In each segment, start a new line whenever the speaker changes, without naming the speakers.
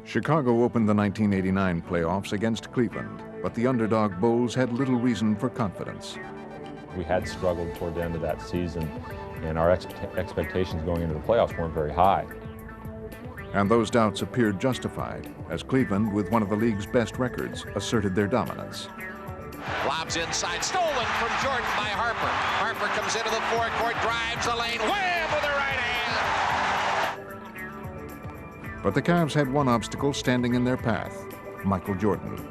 Chicago opened the 1989 playoffs against Cleveland, but the underdog Bulls had little reason for confidence.
We had struggled toward the end of that season, and our expectations going into the playoffs weren't very high.
And those doubts appeared justified, as Cleveland, with one of the league's best records, asserted their dominance.
Lobs inside, stolen from Jordan by Harper. Harper comes into the forecourt, drives the lane, wham with the right hand.
But the Cavs had one obstacle standing in their path: Michael Jordan.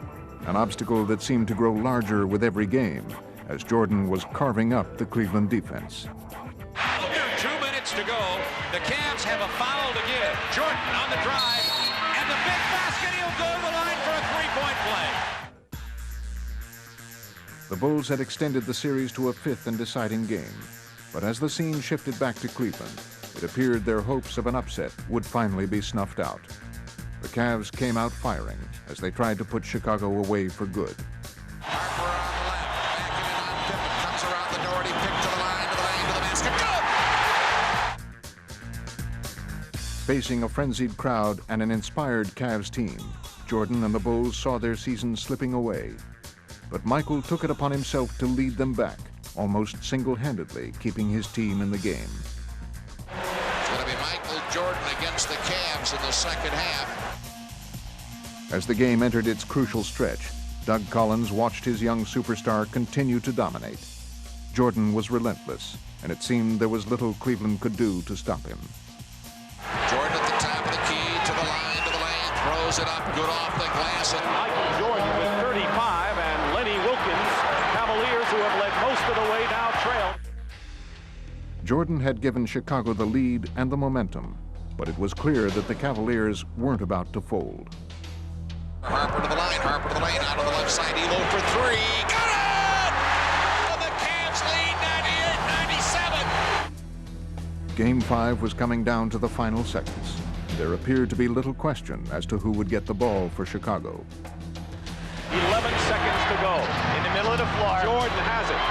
An obstacle that seemed to grow larger with every game, as Jordan was carving up the Cleveland defense.
2 minutes to go. The Cavs have a foul to give. Jordan on the drive, and the big basket. He'll go to the line for a three-point play.
The Bulls had extended the series to a fifth and deciding game, but as the scene shifted back to Cleveland, it appeared their hopes of an upset would finally be snuffed out. The Cavs came out firing as they tried to put Chicago away for good.
Harper on the left, backing it on Pippen, comes around the Doherty, pick to the line, to the lane, to the basket, good!
Facing a frenzied crowd and an inspired Cavs team, Jordan and the Bulls saw their season slipping away. But Michael took it upon himself to lead them back, almost single-handedly keeping his team in the game.
It's going to be Michael Jordan against the Cavs in the second half.
As the game entered its crucial stretch, Doug Collins watched his young superstar continue to dominate. Jordan was relentless, and it seemed there was little Cleveland could do to stop him.
Jordan at the top of the key, to the line, to the lane, throws it up, good off the glass. And
Michael Jordan with 35, and Lenny Wilkins, Cavaliers, who have led most of the way, now trail.
Jordan had given Chicago the lead and the momentum, but it was clear that the Cavaliers weren't about to fold.
Harper to the line, Harper to the lane, out on the left side, Elo for three, got it! And the Cavs lead 98-97.
Game 5 was coming down to the final seconds. There appeared to be little question as to who would get the ball for Chicago.
11 seconds to go. In the middle of the floor, Jordan has it.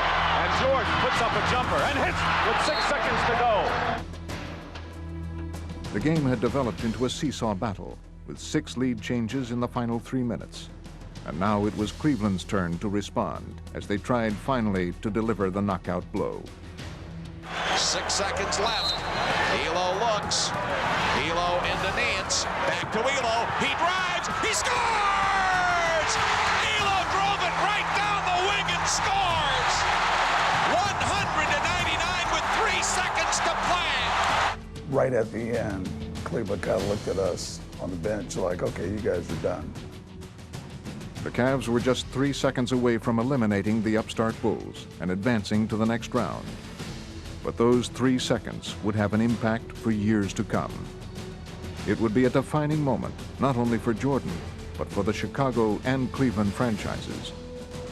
And Jordan puts up a jumper and hits with 6 seconds to go.
The game had developed into a seesaw battle, with 6 lead changes in the final 3 minutes. And now it was Cleveland's turn to respond, as they tried finally to deliver the knockout blow.
6 seconds left. Elo looks. Elo into Nance. Back to Elo. He drives. He scores! Elo drove it right down the wing and scores! 199 with 3 seconds to play.
Right at the end, Cleveland kind of looked at us on the bench like, okay, you guys are done.
The Cavs were just 3 seconds away from eliminating the upstart Bulls and advancing to the next round. But those 3 seconds would have an impact for years to come. It would be a defining moment, not only for Jordan, but for the Chicago and Cleveland franchises.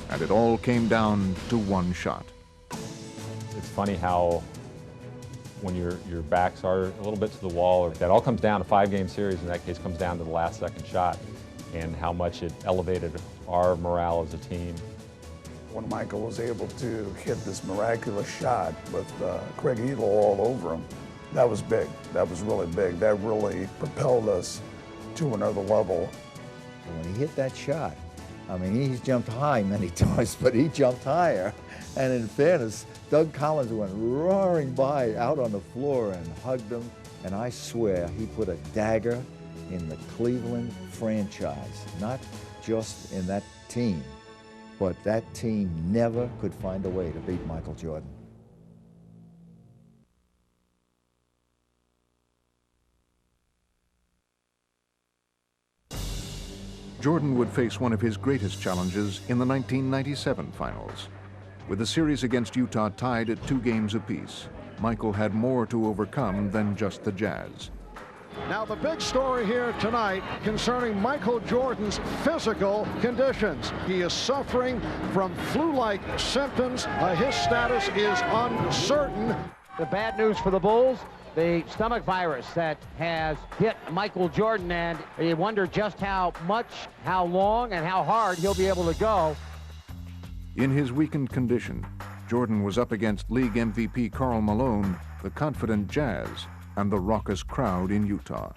And it all came down to one shot.
It's funny how when your backs are a little bit to the wall, that all comes down to a 5-game series. In that case, comes down to the last second shot, and how much it elevated our morale as a team.
When Michael was able to hit this miraculous shot with Craig Elo all over him, that was big. That was really big. That really propelled us to another level.
When he hit that shot, I mean, he's jumped high many times, but he jumped higher. And in fairness, Doug Collins went roaring by out on the floor and hugged him. And I swear he put a dagger in the Cleveland franchise, not just in that team, but that team never could find a way to beat Michael Jordan.
Jordan would face one of his greatest challenges in the 1997 finals. With the series against Utah tied at 2 games apiece, Michael had more to overcome than just the Jazz.
Now the big story here tonight concerning Michael Jordan's physical conditions. He is suffering from flu-like symptoms. His status is uncertain.
The bad news for the Bulls, the stomach virus that has hit Michael Jordan, and you wonder just how much, how long, and how hard he'll be able to go.
In his weakened condition, Jordan was up against league MVP Karl Malone, the confident Jazz, and the raucous crowd in Utah.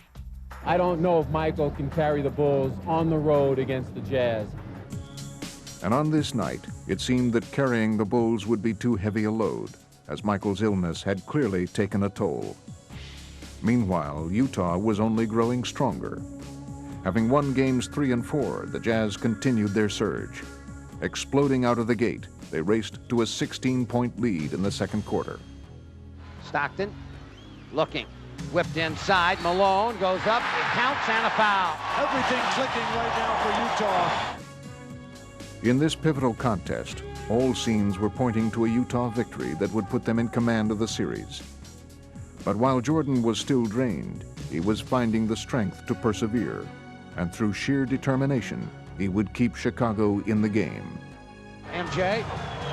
I don't know if Michael can carry the Bulls on the road against the Jazz.
And on this night, it seemed that carrying the Bulls would be too heavy a load, as Michael's illness had clearly taken a toll. Meanwhile, Utah was only growing stronger. Having won games 3 and 4, the Jazz continued their surge. Exploding out of the gate, they raced to a 16-point lead in the second quarter.
Stockton looking, whipped inside, Malone goes up, it counts, and a foul.
Everything clicking right now for Utah.
In this pivotal contest, all signs were pointing to a Utah victory that would put them in command of the series. But while Jordan was still drained, he was finding the strength to persevere, and through sheer determination, he would keep Chicago in the game.
MJ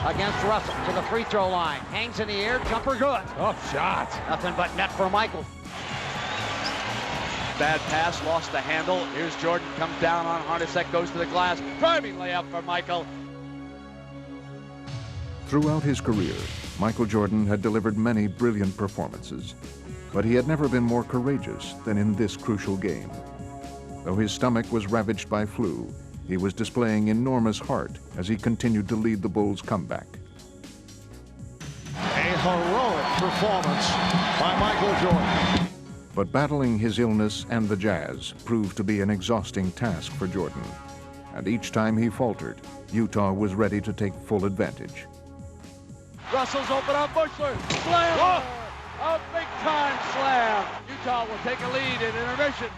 against Russell to the free throw line, hangs in the air, jumper good.
Tough shot.
Nothing but net for Michael.
Bad pass, lost the handle. Here's Jordan, comes down on Hornacek, goes to the glass. Driving layup for Michael.
Throughout his career, Michael Jordan had delivered many brilliant performances, but he had never been more courageous than in this crucial game. Though his stomach was ravaged by flu, he was displaying enormous heart as he continued to lead the Bulls' comeback.
A heroic performance by Michael Jordan.
But battling his illness and the Jazz proved to be an exhausting task for Jordan. And each time he faltered, Utah was ready to take full advantage.
Russell's open on Bushler. Slam! A big-time slam. Utah will take a lead in intermission.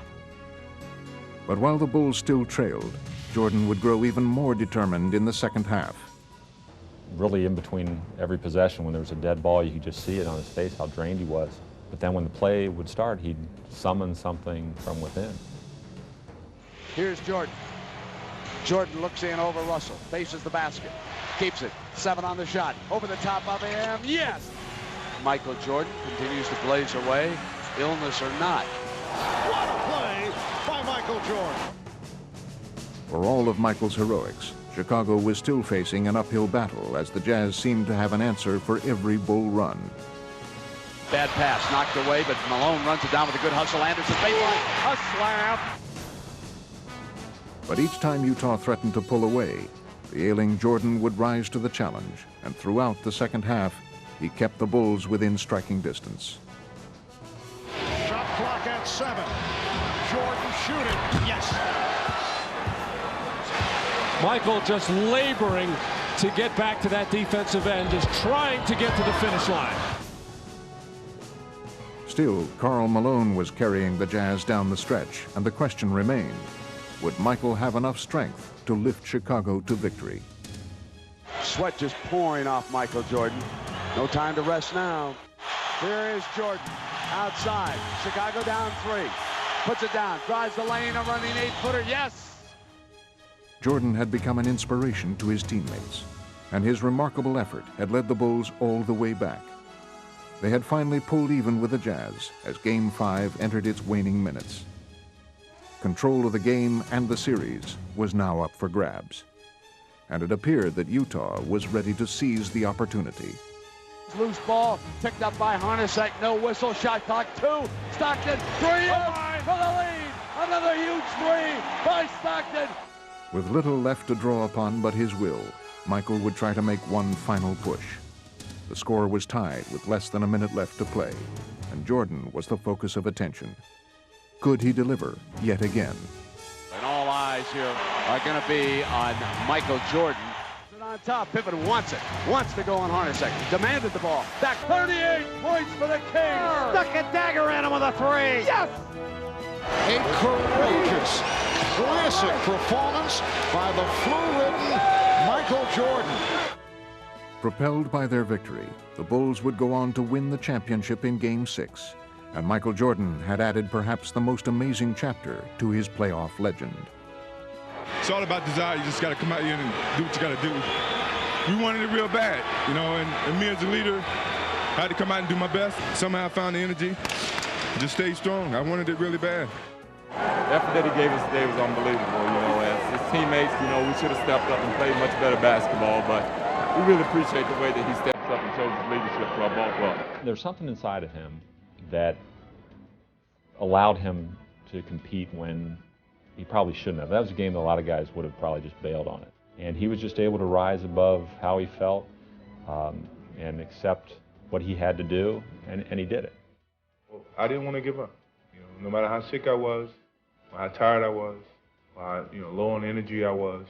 But while the Bulls still trailed, Jordan would grow even more determined in the second half.
Really, in between every possession, when there was a dead ball, you could just see it on his face how drained he was. But then when the play would start, he'd summon something from within.
Here's Jordan. Jordan looks in over Russell, faces the basket, keeps it, 7 on the shot, over the top of him, yes! Michael Jordan continues to blaze away, illness or not.
What a play by Michael Jordan.
For all of Michael's heroics, Chicago was still facing an uphill battle as the Jazz seemed to have an answer for every Bull run.
Bad pass, knocked away, but Malone runs it down with a good hustle. Anderson baseline, a slam.
But each time Utah threatened to pull away, the ailing Jordan would rise to the challenge, and throughout the second half, he kept the Bulls within striking distance.
Shot clock at 7. Jordan shooting, yes.
Michael just laboring to get back to that defensive end, just trying to get to the finish line.
Still, Karl Malone was carrying the Jazz down the stretch, and the question remained, would Michael have enough strength to lift Chicago to victory?
Sweat just pouring off Michael Jordan. No time to rest now. Here is Jordan, outside. Chicago down 3. Puts it down, drives the lane, a running 8-footer, yes!
Jordan had become an inspiration to his teammates, and his remarkable effort had led the Bulls all the way back. They had finally pulled even with the Jazz as Game 5 entered its waning minutes. Control of the game and the series was now up for grabs, and it appeared that Utah was ready to seize the opportunity.
Loose ball, picked up by Hornacek, no whistle, shot clock 2, Stockton, 3 for the lead! Another huge 3 by Stockton!
With little left to draw upon but his will, Michael would try to make one final push. The score was tied with less than a minute left to play, and Jordan was the focus of attention. Could he deliver yet again?
And all eyes here are going to be on Michael Jordan. On top, Pippen wants it, wants to go on Hornacek, demanded the ball. Back 38 points for the Kings.
Stuck a dagger at him with a 3.
Yes!
A courageous, classic performance by the flu-ridden Michael Jordan.
Propelled by their victory, the Bulls would go on to win the championship in Game 6, and Michael Jordan had added perhaps the most amazing chapter to his playoff legend.
It's all about desire. You just got to come out here and do what you got to do. We wanted it real bad, you know, and me as a leader, I had to come out and do my best. Somehow I found the energy, just stay strong. I wanted it really bad.
The effort that he gave us today was unbelievable, you know. As his teammates, you know, we should have stepped up and played much better basketball, but we really appreciate the way that he steps up and shows his leadership to our ball club.
There's something inside of him that allowed him to compete when he probably shouldn't have. That was a game that a lot of guys would have probably just bailed on it. And he was just able to rise above how he felt and accept what he had to do, and he did it.
Well, I didn't want to give up. You know, no matter how sick I was, or how tired I was, or how, low on energy I was,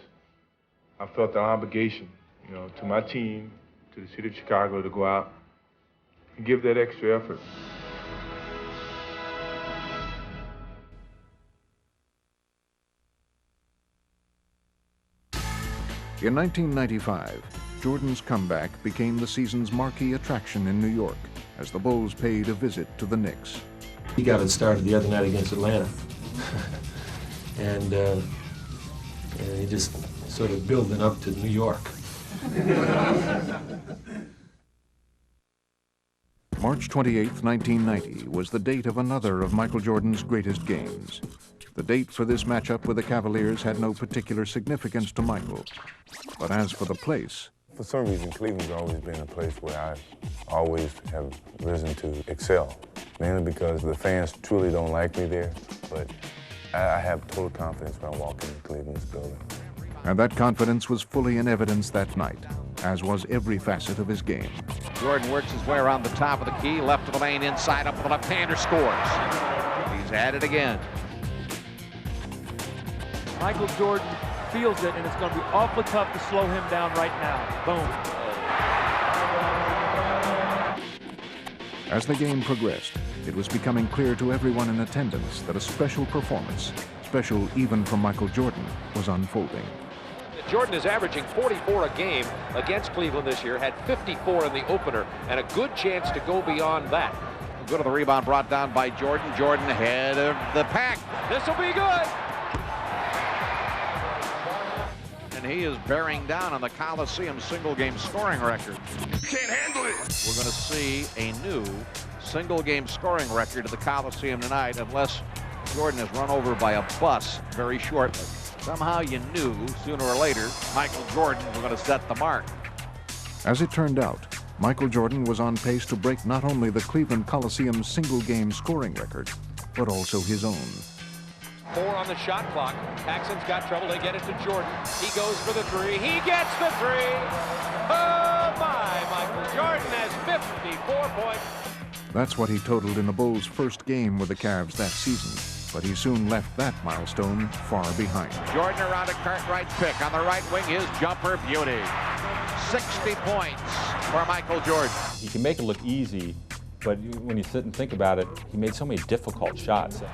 I felt the obligation, to my team, to the city of Chicago, to go out and give that extra effort.
In 1995, Jordan's comeback became the season's marquee attraction in New York as the Bulls paid a visit to the Knicks.
He got it started the other night against Atlanta. and he just sort of building up to New York.
March 28, 1990 was the date of another of Michael Jordan's greatest games. The date for this matchup with the Cavaliers had no particular significance to Michael. But as for the place...
For some reason, Cleveland's always been a place where I always have risen to excel. Mainly because the fans truly don't like me there, but I have total confidence when I walk into Cleveland's building.
And that confidence was fully in evidence that night, as was every facet of his game.
Jordan works his way around the top of the key, left of the lane, inside, up with the left-hander, scores. He's at it again.
Michael Jordan feels it, and it's going to be awfully tough to slow him down right now. Boom.
As the game progressed, it was becoming clear to everyone in attendance that a special performance, special even from Michael Jordan, was unfolding.
Jordan is averaging 44 a game against Cleveland this year, had 54 in the opener, and a good chance to go beyond that.
Go to the rebound brought down by Jordan. Jordan ahead of the pack.
This will be good.
And he is bearing down on the Coliseum single-game scoring record.
Can't handle it.
We're going to see a new single-game scoring record at the Coliseum tonight, unless Jordan is run over by a bus very shortly. Somehow you knew, sooner or later, Michael Jordan was going to set the mark.
As it turned out, Michael Jordan was on pace to break not only the Cleveland Coliseum single-game scoring record, but also his own.
4 on the shot clock. Paxson's got trouble. They get it to Jordan. He goes for the 3. He gets the 3. Oh, my. Michael Jordan has 54 points.
That's what he totaled in the Bulls' first game with the Cavs that season. But he soon left that milestone far behind.
Jordan around a Cartwright pick. On the right wing, his jumper beauty. 60 points for Michael Jordan.
He can make it look easy, but when you sit and think about it, he made so many difficult shots.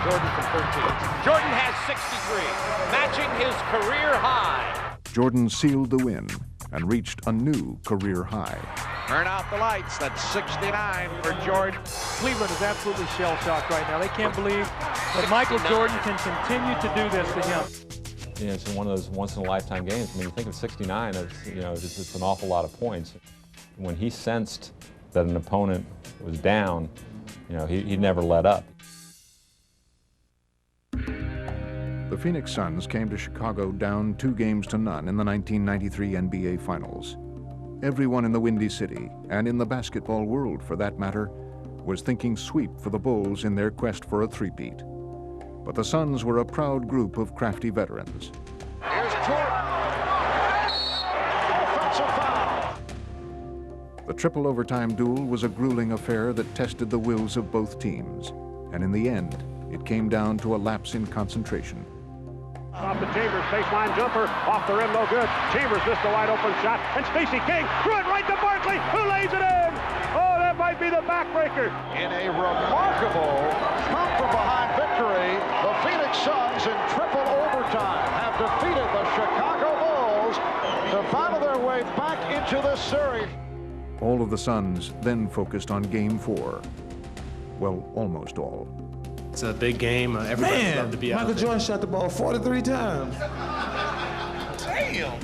Jordan from 13. Jordan has 63, matching his career high.
Jordan sealed the win and reached a new career high.
Turn out the lights. That's 69 for Jordan.
Cleveland is absolutely shell-shocked right now. They can't believe that Michael Jordan can continue to do this to him.
Yeah, it's one of those once-in-a-lifetime games. I mean, you think of 69 as, it's an awful lot of points. When he sensed that an opponent was down, he never let up.
The Phoenix Suns came to Chicago down 2-0 in the 1993 NBA Finals. Everyone in the Windy City, and in the basketball world for that matter, was thinking sweep for the Bulls in their quest for a three-peat. But the Suns were a proud group of crafty veterans.
Here's Jordan. Offensive foul.
The triple overtime duel was a grueling affair that tested the wills of both teams. And in the end, it came down to a lapse in concentration.
Off the Chambers, baseline jumper, off the rim, no good. Chambers missed a wide open shot, and Stacey King threw it right to Barkley, who lays it in. Oh, that might be the backbreaker.
In a remarkable come-from-behind victory, the Phoenix Suns in triple overtime have defeated the Chicago Bulls to battle their way back into this series.
All of the Suns then focused on Game 4. Well, almost all.
It's a big game. Everybody would love to be out there.
Michael Jordan shot the ball 43 times. Damn.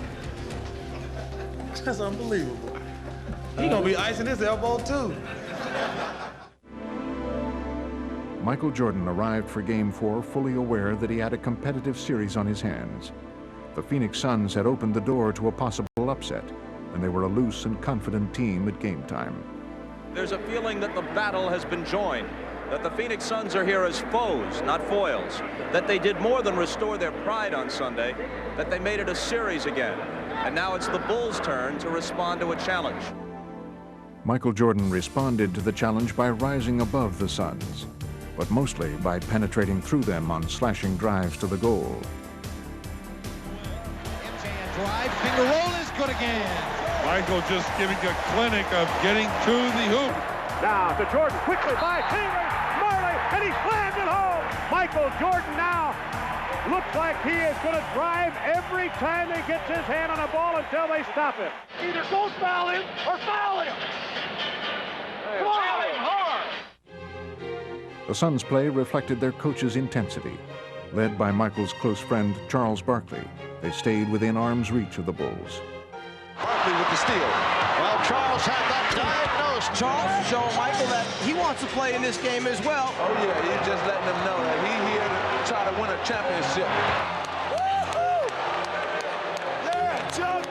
That's unbelievable. He gonna be icing his elbow too.
Michael Jordan arrived for Game 4 fully aware that he had a competitive series on his hands. The Phoenix Suns had opened the door to a possible upset, and they were a loose and confident team at game time.
There's a feeling that the battle has been joined. that the Phoenix Suns are here as foes, not foils, that they did more than restore their pride on Sunday, that they made it a series again. And now it's the Bulls' turn to respond to a challenge.
Michael Jordan responded to the challenge by rising above the Suns, but mostly by penetrating through them on slashing drives to the goal.
Drive, finger roll is good again.
Michael just giving a clinic of getting to the hoop.
Now to Jordan, quickly by Taylor, Marley, and he slams it home. Michael Jordan now looks like he is going to drive every time he gets his hand on a ball until they stop him. Either go foul him or foul him. Foul him hard.
The Suns' play reflected their coach's intensity. Led by Michael's close friend, Charles Barkley, they stayed within arm's reach of the Bulls.
Barkley with the steal. Well, Charles had that diagnosed. Charles showing Michael that he wants to play in this game as well.
Oh, yeah, he's just letting them know that he's here to try to win a championship.
Yeah, Chuck!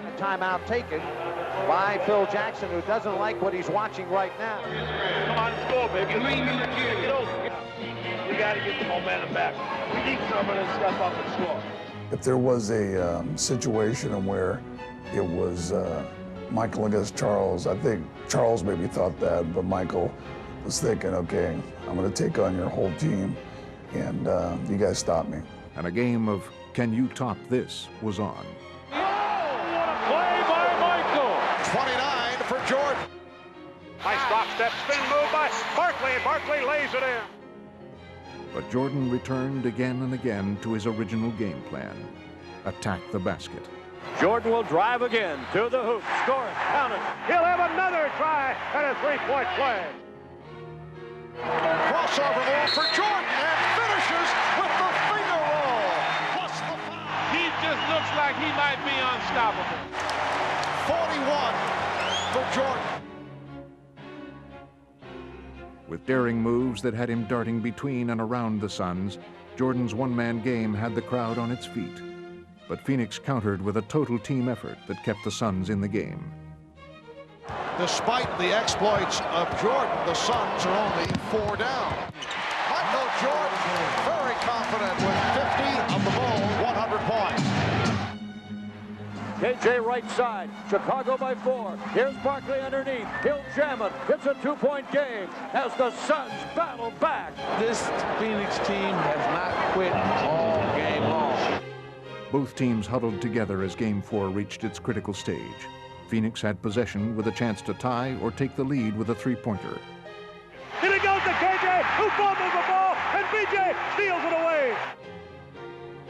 A timeout taken by Phil Jackson, who doesn't like what he's watching right now.
Come on, score, baby. Get over. We got to get the momentum back. We need someone to step up and score.
If there was a situation where it was Michael against Charles, I think Charles maybe thought that, but Michael was thinking, okay, I'm going to take on your whole team, and you guys stop me.
And a game of Can You Top This was on.
Oh, what a play by Michael!
29 for Jordan.
Nice drop step spin move by Barkley, and Barkley lays it in.
But Jordan returned again and again to his original game plan: attack the basket.
Jordan will drive again to the hoop, score it, count it. He'll have another try at a three-point play.
Crossover move for Jordan and finishes with the finger roll. Plus the foul.
He just looks like he might be unstoppable.
41 for Jordan.
With daring moves that had him darting between and around the Suns, Jordan's one-man game had the crowd on its feet. But Phoenix countered with a total team effort that kept the Suns in the game.
Despite the exploits of Jordan, the Suns are only 4 down.
Michael Jordan, very confident with 50 of the Bulls, 100 points.
KJ right side, Chicago by 4. Here's Barkley underneath. He'll jam it. It's a 2-point game as the Suns battle back.
This Phoenix team has not quit all game long.
Both teams huddled together as Game 4 reached its critical stage. Phoenix had possession with a chance to tie or take the lead with a three-pointer.
And it goes to KJ, who fumbles the ball, and BJ steals it away.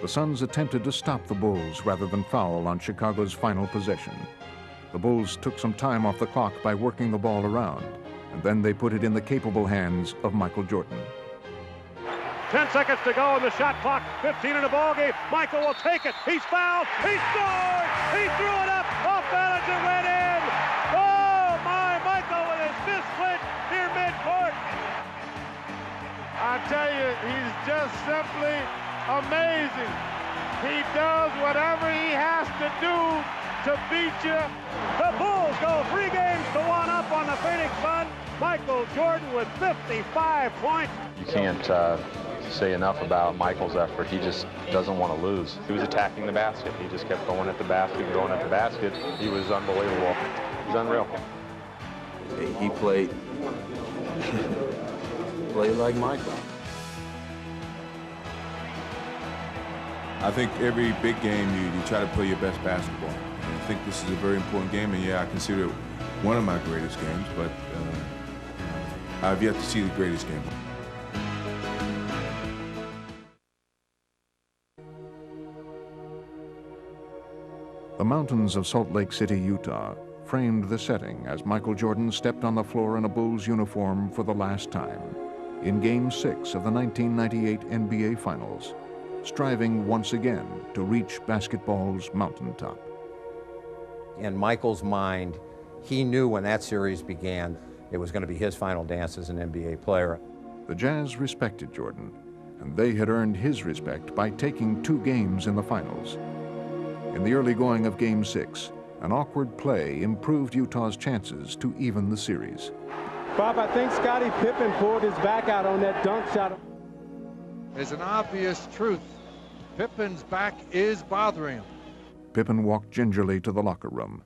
The Suns attempted to stop the Bulls rather than foul on Chicago's final possession. The Bulls took some time off the clock by working the ball around, and then they put it in the capable hands of Michael Jordan.
10 seconds to go on the shot clock, 15 in the ball game. Michael will take it. He's fouled. He scored. He threw it up off balance and went in. Oh, my, Michael with his fist clenched near midcourt.
I tell you, he's just simply amazing. He does whatever he has to do to beat you.
The Bulls go 3 games to 1 up on the Phoenix Suns. Michael Jordan with 55 points.
You can't say enough about Michael's effort. He just doesn't want to lose. He was attacking the basket. He just kept going at the basket, going at the basket. He was unbelievable. He's unreal.
He played like Michael.
I think every big game you try to play your best basketball. And I think this is a very important game, and yeah, I consider it one of my greatest games, but I've yet to see the greatest game.
The mountains of Salt Lake City, Utah, framed the setting as Michael Jordan stepped on the floor in a Bulls uniform for the last time in Game 6 of the 1998 NBA Finals, striving once again to reach basketball's mountaintop.
In Michael's mind, he knew when that series began, it was going to be his final dance as an NBA player.
The Jazz respected Jordan, and they had earned his respect by taking 2 games in the finals. In the early going of Game 6, an awkward play improved Utah's chances to even the series.
Bob, I think Scottie Pippen pulled his back out on that dunk shot.
There's an obvious truth. Pippen's back is bothering him.
Pippen walked gingerly to the locker room.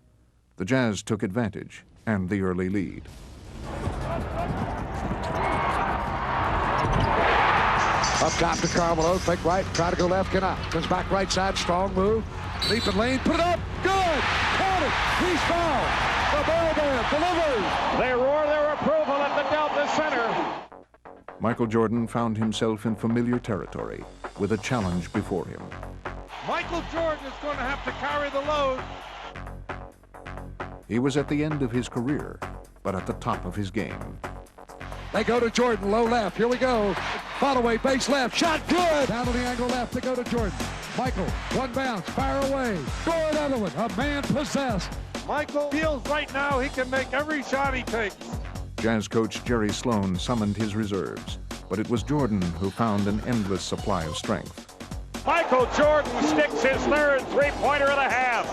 The Jazz took advantage and the early lead.
Up top to Karl Malone, fake right, try to go left, cannot. Comes back right side, strong move. Deep in lane, put it up, good! Count it, he's fouled. The Bear delivers.
They roar their approval at the Delta Center.
Michael Jordan found himself in familiar territory with a challenge before him.
Michael Jordan is going to have to carry the load.
He was at the end of his career, but at the top of his game.
They go to Jordan, low left, here we go. Follow-away, base left, shot good! Down to the angle left, they go to Jordan. Michael, one bounce, fire away. Score another one, a man possessed.
Michael feels right now he can make every shot he takes.
Jazz coach Jerry Sloan summoned his reserves, but it was Jordan who found an endless supply of strength.
Michael Jordan sticks his third three-pointer of the half.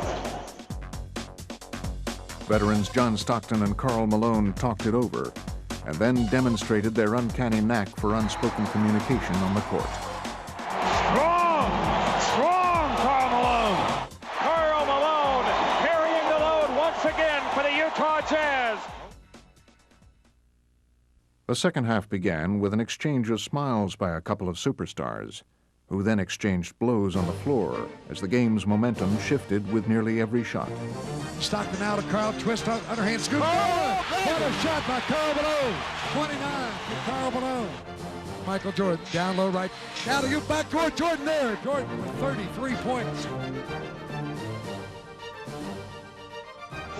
Veterans John Stockton and Karl Malone talked it over, and then demonstrated their uncanny knack for unspoken communication on the court.
Strong Karl Malone. Karl Malone carrying the load once again for the Utah Jazz.
The second half began with an exchange of smiles by a couple of superstars, who then exchanged blows on the floor as the game's momentum shifted with nearly every shot.
Stockton out of Karl, twist up, underhand scoop. Oh, what a shot by Karl Malone. 29 for Karl Malone. Michael Jordan down low right. Now to you back toward Jordan there. Jordan with 33 points.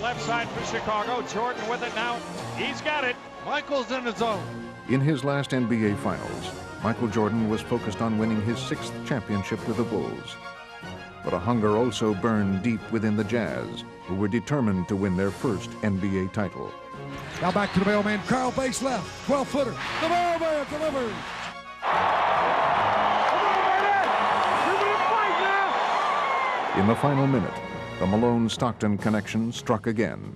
Left side for Chicago. Jordan with it now. He's got it.
Michael's in the zone.
In his last NBA Finals, Michael Jordan was focused on winning his 6th championship with the Bulls. But a hunger also burned deep within the Jazz, who were determined to win their first NBA title.
Now back to the mailman. Karl base left. 12-footer. The mailman delivers.
In the final minute, the Malone-Stockton connection struck again.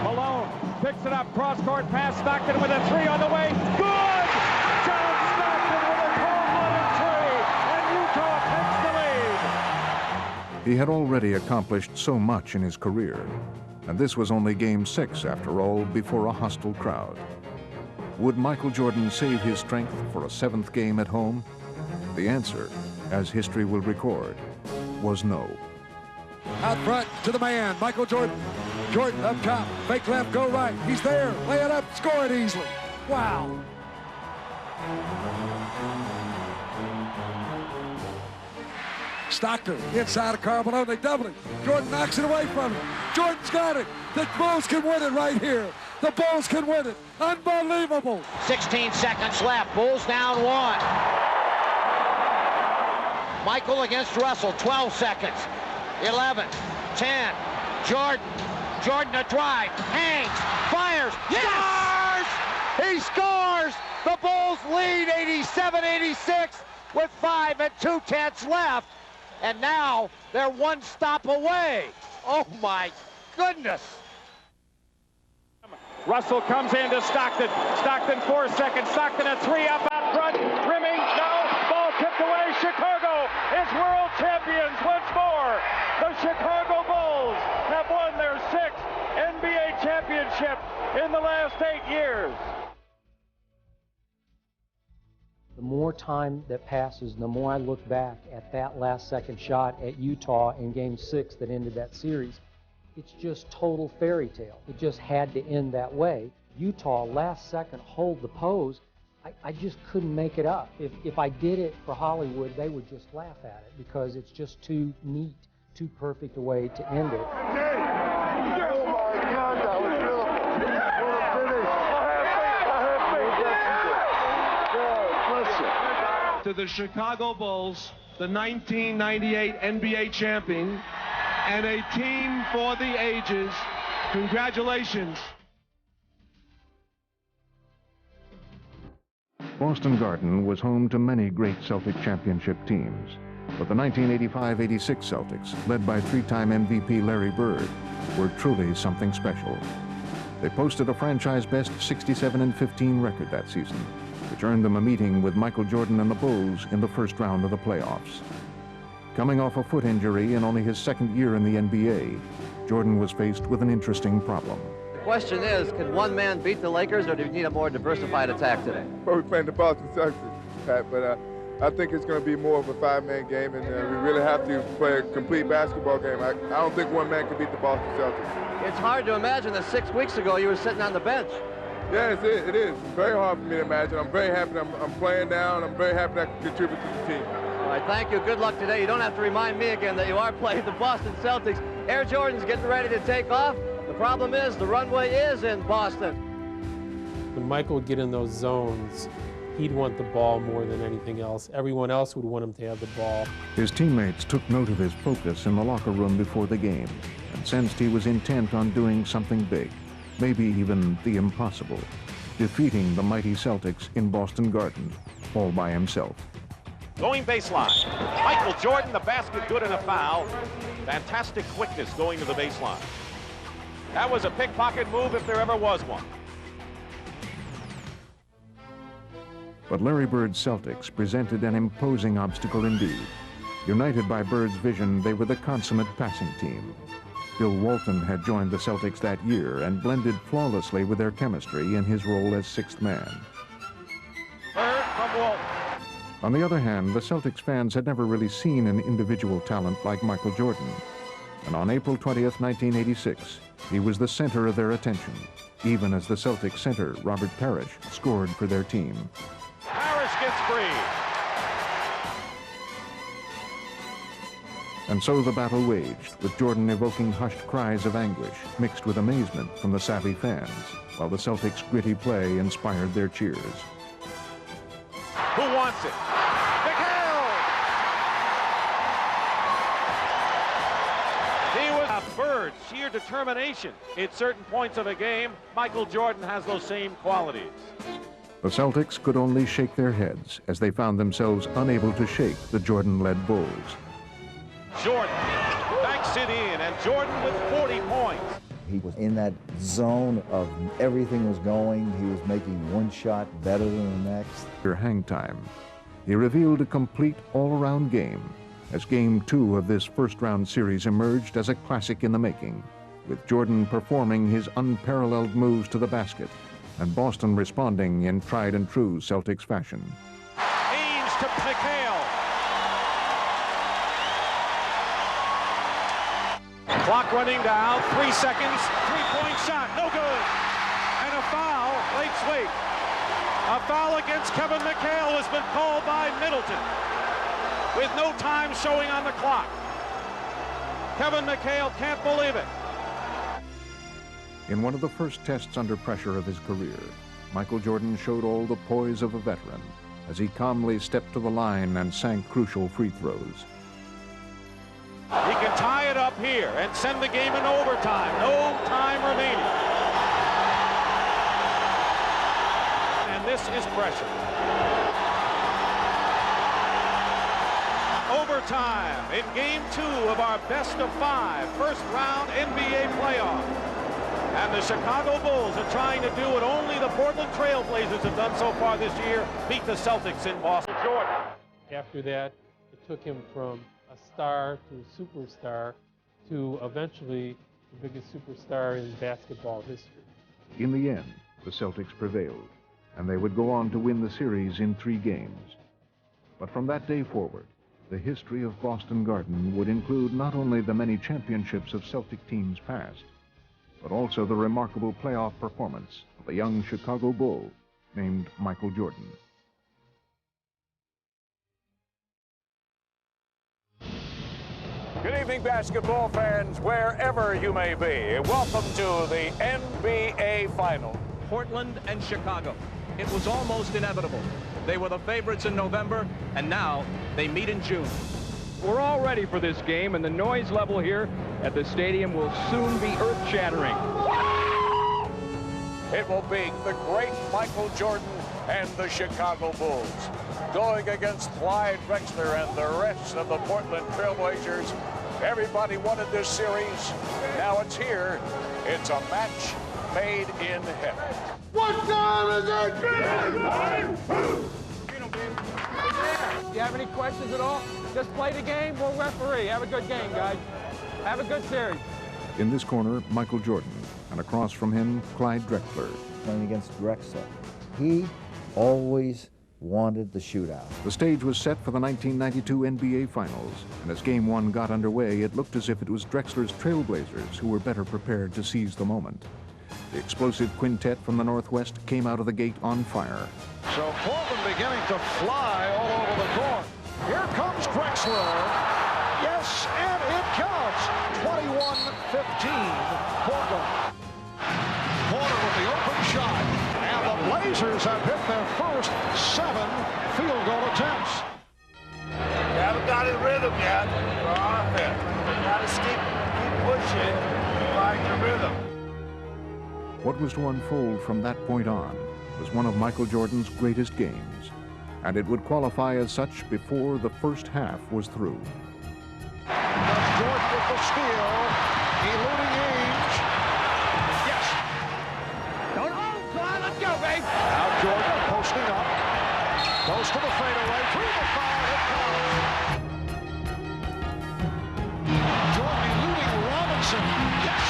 Malone picks it up. Cross-court pass. Stockton with a three on the way. Good! John Stockton with a cold-blooded three, and Utah takes the lead.
He had already accomplished so much in his career, and this was only Game 6, after all, before a hostile crowd. Would Michael Jordan save his strength for a 7th game at home? The answer, as history will record, was no.
Out front to the man, Michael Jordan. Jordan up top, fake left, go right. He's there, lay it up, score it easily. Wow. Stockton inside of Karl Malone, they double it. Jordan knocks it away from him. Jordan's got it. The Bulls can win it right here. The Bulls can win it. Unbelievable.
16 seconds left. Bulls down 1. Michael against Russell, 12 seconds. 11, 10, Jordan. Jordan a drive, hangs, fires, yes! Scores! He scores! The Bulls lead 87-86 with 5 2/10 left. And now they're one stop away. Oh my goodness.
Russell comes into Stockton. Stockton 4 seconds. Stockton a three up out front. Rimming, no. Ball tipped away. Chicago is world champions once more. The Chicago Bulls have won their 6th NBA championship in the last 8 years.
The more time that passes, the more I look back at that last second shot at Utah in Game 6 that ended that series. It's just total fairy tale. It just had to end that way. Utah, last second, hold the pose. I just couldn't make it up. If I did it for Hollywood, they would just laugh at it because it's just too neat, too perfect a way to end it.
To the Chicago Bulls, the 1998 NBA champion, and a team for the ages. Congratulations.
Boston Garden was home to many great Celtic championship teams, but the 1985-86 Celtics, led by 3-time MVP Larry Bird, were truly something special. They posted a franchise-best 67-15 record that season, which earned them a meeting with Michael Jordan and the Bulls in the first round of the playoffs. Coming off a foot injury in only his second year in the NBA, Jordan was faced with an interesting problem.
The question is, can one man beat the Lakers, or do you need a more diversified attack today?
Well, we're playing the Boston Celtics, Pat, but I think it's going to be more of a five-man game, and we really have to play a complete basketball game. I don't think one man can beat the Boston Celtics.
It's hard to imagine that 6 weeks ago you were sitting on the bench.
Yes, it is. It's very hard for me to imagine. I'm very happy I'm playing now, and I'm very happy that I can contribute to the team.
All right, thank you. Good luck today. You don't have to remind me again that you are playing the Boston Celtics. Air Jordan's getting ready to take off. The problem is the runway is in Boston.
When Michael would get in those zones, he'd want the ball more than anything else. Everyone else would want him to have the ball.
His teammates took note of his focus in the locker room before the game and sensed he was intent on doing something big, maybe even the impossible, defeating the mighty Celtics in Boston Garden all by himself.
Going baseline. Michael Jordan, the basket good and a foul. Fantastic quickness going to the baseline. That was a pickpocket move if there ever was one.
But Larry Bird's Celtics presented an imposing obstacle indeed. United by Bird's vision, they were the consummate passing team. Bill Walton had joined the Celtics that year and blended flawlessly with their chemistry in his role as sixth man.
Bird from Walton.
On the other hand, the Celtics fans had never really seen an individual talent like Michael Jordan. And on April 20th, 1986, he was the center of their attention, even as the Celtics center, Robert Parrish, scored for their team.
Parrish gets free.
And so the battle waged, with Jordan evoking hushed cries of anguish mixed with amazement from the savvy fans, while the Celtics' gritty play inspired their cheers.
Who wants it? He was a Bird, sheer determination. At certain points of a game, Michael Jordan has those same qualities.
The Celtics could only shake their heads as they found themselves unable to shake the Jordan-led Bulls.
Jordan banks it in, and Jordan with 40 points.
He was in that zone of everything was going. He was making one shot better than the next.
After hang time, he revealed a complete all-around game as Game 2 of this first-round series emerged as a classic in the making, with Jordan performing his unparalleled moves to the basket and Boston responding in tried-and-true Celtics fashion.
Ames to McHale. Clock running down, 3 seconds, three-point shot, no good. And a foul, late sweep. A foul against Kevin McHale has been called by Middleton, with no time showing on the clock. Kevin McHale can't believe it.
In one of the first tests under pressure of his career, Michael Jordan showed all the poise of a veteran as he calmly stepped to the line and sank crucial free throws.
He can tie it up here and send the game in overtime. No time remaining. And this is pressure. Overtime in Game 2 of our best-of-5 first-round NBA playoff. And the Chicago Bulls are trying to do what only the Portland Trailblazers have done so far this year, beat the Celtics in Boston. Jordan.
After that, it took him from a star to a superstar to eventually the biggest superstar in basketball history.
In the end, the Celtics prevailed, and they would go on to win the series in 3 games. But from that day forward, the history of Boston Garden would include not only the many championships of Celtic teams past, but also the remarkable playoff performance of a young Chicago Bull named Michael Jordan.
Good evening, basketball fans, wherever you may be. Welcome to the NBA Final.
Portland and Chicago. It was almost inevitable. They were the favorites in November, and now they meet in June.
We're all ready for this game, and the noise level here at the stadium will soon be earth-shattering.
It will be the great Michael Jordan and the Chicago Bulls going against Clyde Drexler and the rest of the Portland Trailblazers. Everybody wanted this series. Now it's here. It's a match made in heaven.
What time is it?
If you have any questions at all, just play the game. We'll referee. Have a good game, guys. Have a good series.
In this corner, Michael Jordan, and across from him, Clyde Drexler.
Playing against Drexler. He always wanted the shootout.
The stage was set for the 1992 NBA Finals, and as Game 1 got underway, it looked as if it was Drexler's Trailblazers who were better prepared to seize the moment. The explosive quintet from the Northwest came out of the gate on fire.
So Portland beginning to fly all over the court. Here comes Drexler. Yes, and it counts. 21-15, Portland. Porter with the open shot. And the Blazers have hit their first 7 field goal attempts.
You haven't got in rhythm yet for offense. You got to keep pushing to find your rhythm.
What was to unfold from that point on was one of Michael Jordan's greatest games, and it would qualify as such before the first half was through.
Jordan with the steal, eluding Ainge. Yes.
Don't hold, Clyde. Let's go, babe.
Now Jordan posting up. Goes to the fadeaway. Through the foul. It counts. Jordan eluding Robinson. Yes.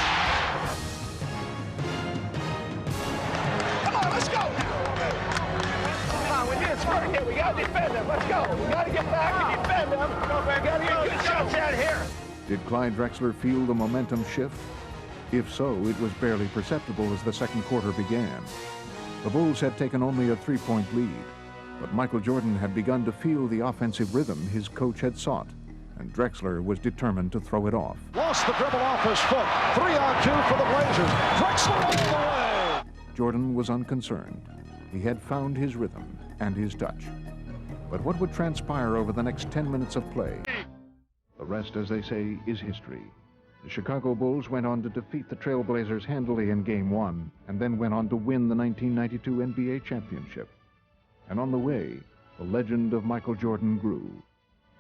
Come on, let's go now. Come on, we need a spurt here. We got to defend them. Let's go. We got to get back and defend them. We got to get good shots out here.
Did Clyde Drexler feel the momentum shift? If so, it was barely perceptible as the second quarter began. The Bulls had taken only a 3-point lead, but Michael Jordan had begun to feel the offensive rhythm his coach had sought, and Drexler was determined to throw it off.
Lost the dribble off his foot. 3-on-2 for the Blazers. Drexler all the way.
Jordan was unconcerned. He had found his rhythm and his touch. But what would transpire over the next 10 minutes of play? The rest, as they say, is history. The Chicago Bulls went on to defeat the Trailblazers handily in Game 1, and then went on to win the 1992 NBA championship. And on the way, the legend of Michael Jordan grew.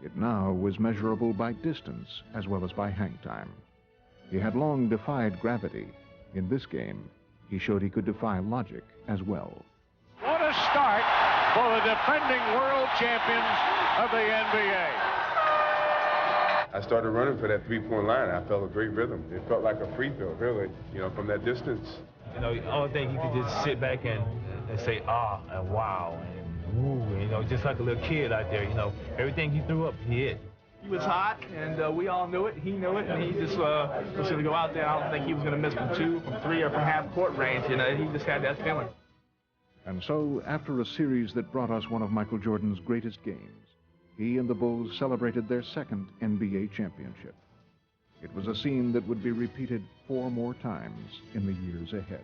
It now was measurable by distance as well as by hang time. He had long defied gravity. In this game, he showed he could defy logic as well.
What a start for the defending world champions of the NBA.
I started running for that three-point line. I felt a great rhythm. It felt like a free throw, really, from that distance.
The only thing you could just sit back and say, ah, and wow, and woo, just like a little kid out there, everything he threw up, he hit.
He was hot, and we all knew it. He knew it, and he just was going to go out there. I don't think he was going to miss from 2, from 3, or from half court range. He just had that feeling.
And so, after a series that brought us one of Michael Jordan's greatest games, he and the Bulls celebrated their second NBA championship. It was a scene that would be repeated 4 more times in the years ahead.